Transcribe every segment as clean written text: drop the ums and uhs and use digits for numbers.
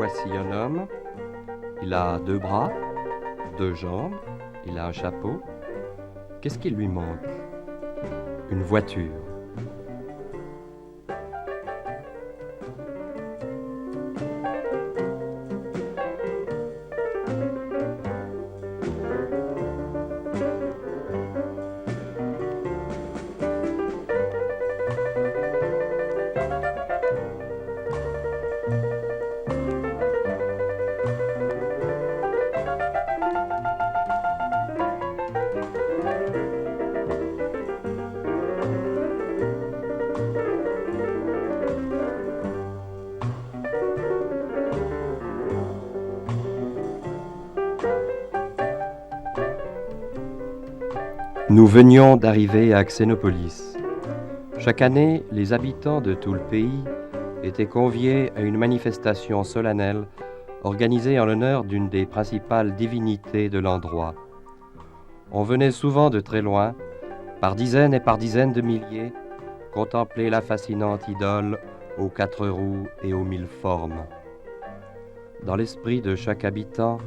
Voici un homme. Il a 2 bras, 2 jambes, il a un chapeau. Qu'est-ce qui lui manque? Une voiture. Nous venions d'arriver à Xénopolis. Chaque année, les habitants de tout le pays étaient conviés à une manifestation solennelle organisée en l'honneur d'une des principales divinités de l'endroit. On venait souvent de très loin, par dizaines et par dizaines de milliers, contempler la fascinante idole aux 4 roues et aux 1000 formes. Dans l'esprit de chaque habitant,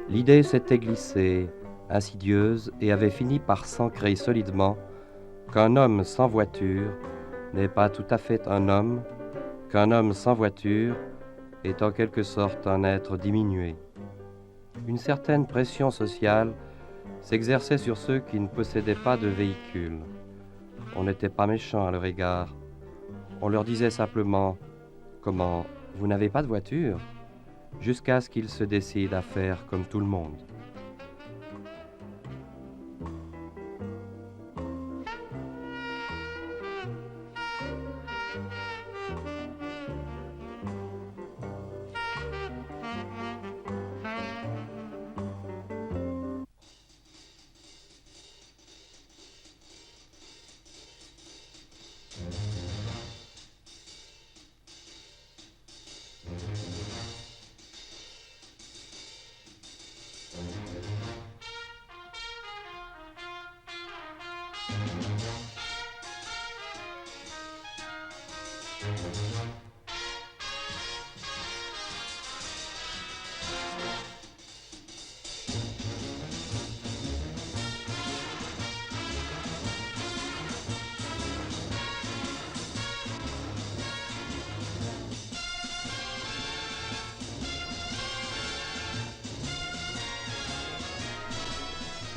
l'idée s'était glissée, insidieuse, et avait fini par s'ancrer solidement qu'un homme sans voiture n'est pas tout à fait un homme, qu'un homme sans voiture est en quelque sorte un être diminué. Une certaine pression sociale s'exerçait sur ceux qui ne possédaient pas de véhicule. On n'était pas méchant à leur égard. On leur disait simplement « Comment, vous n'avez pas de voiture ?» jusqu'à ce qu'ils se décident à faire comme tout le monde.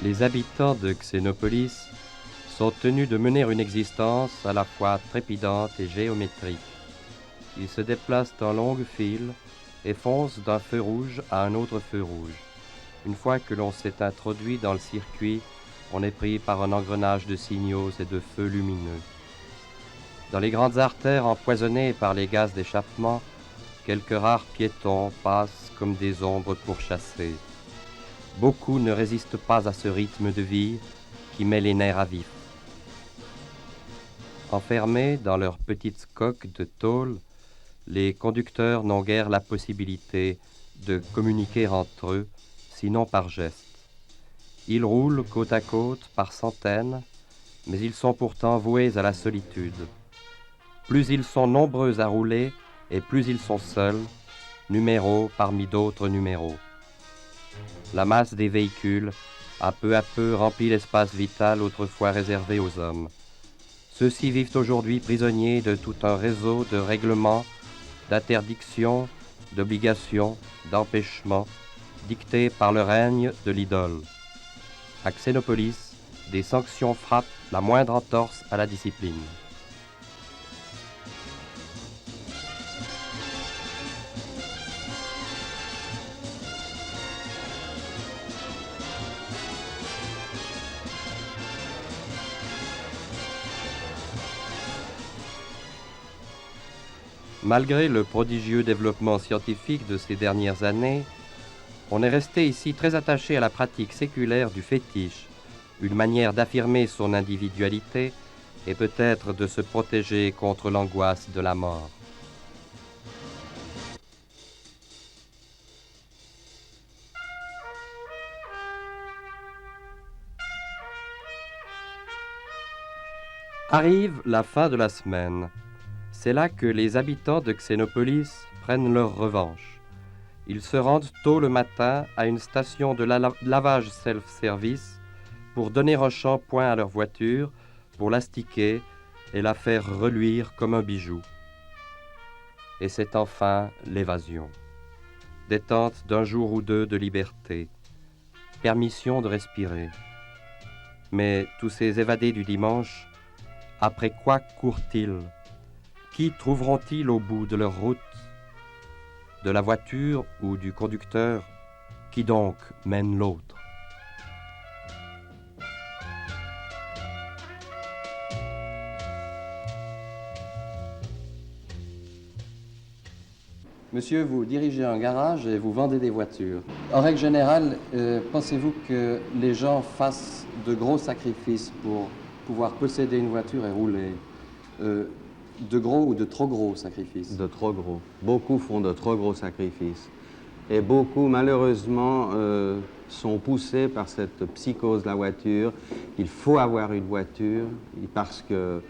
Les habitants de Xénopolis sont tenus de mener une existence à la fois trépidante et géométrique. Ils se déplacent en longue file et foncent d'un feu rouge à un autre feu rouge. Une fois que l'on s'est introduit dans le circuit, on est pris par un engrenage de signaux et de feux lumineux. Dans les grandes artères empoisonnées par les gaz d'échappement, quelques rares piétons passent comme des ombres pourchassées. Beaucoup ne résistent pas à ce rythme de vie qui met les nerfs à vif. Enfermés dans leurs petites coques de tôle, les conducteurs n'ont guère la possibilité de communiquer entre eux, sinon par gestes. Ils roulent côte à côte par centaines, mais ils sont pourtant voués à la solitude. Plus ils sont nombreux à rouler et plus ils sont seuls, numéros parmi d'autres numéros. La masse des véhicules a peu à peu rempli l'espace vital autrefois réservé aux hommes. Ceux-ci vivent aujourd'hui prisonniers de tout un réseau de règlements, d'interdictions, d'obligations, d'empêchements, dictés par le règne de l'idole. À Xénopolis, des sanctions frappent la moindre entorse à la discipline. Malgré le prodigieux développement scientifique de ces dernières années, on est resté ici très attaché à la pratique séculaire du fétiche, une manière d'affirmer son individualité et peut-être de se protéger contre l'angoisse de la mort. Arrive la fin de la semaine. C'est là que les habitants de Xénopolis prennent leur revanche. Ils se rendent tôt le matin à une station de lavage self-service pour donner un shampoing à leur voiture, pour l'astiquer et la faire reluire comme un bijou. Et c'est enfin l'évasion. Détente d'un jour ou deux de liberté. Permission de respirer. Mais tous ces évadés du dimanche, après quoi courent-ils? Qui trouveront-ils au bout de leur route? De la voiture ou du conducteur? Qui donc mène l'autre? Monsieur, vous dirigez un garage et vous vendez des voitures. En règle générale, pensez-vous que les gens fassent de gros sacrifices pour pouvoir posséder une voiture et rouler? De gros ou de trop gros sacrifices? De trop gros. Beaucoup font de trop gros sacrifices. Et beaucoup, malheureusement, sont poussés par cette psychose de la voiture. Il faut avoir une voiture parce que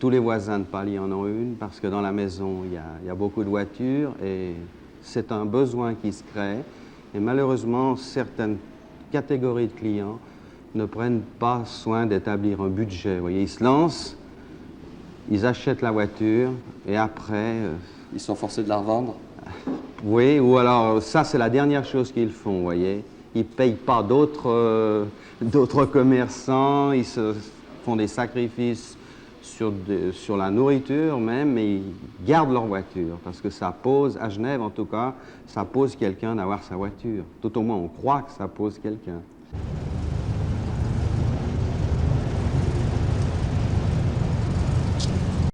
tous les voisins de palier en ont une, parce que dans la maison, il y a beaucoup de voitures et c'est un besoin qui se crée. Et malheureusement, certaines catégories de clients ne prennent pas soin d'établir un budget. Vous voyez, ils se lancent, ils achètent la voiture et après... Ils sont forcés de la revendre? Oui, ou alors, ça, c'est la dernière chose qu'ils font, vous voyez. Ils ne payent pas d'autres commerçants, ils se font des sacrifices sur la nourriture même, mais ils gardent leur voiture, parce que ça pose, à Genève en tout cas, ça pose quelqu'un d'avoir sa voiture. Tout au moins, on croit que ça pose quelqu'un.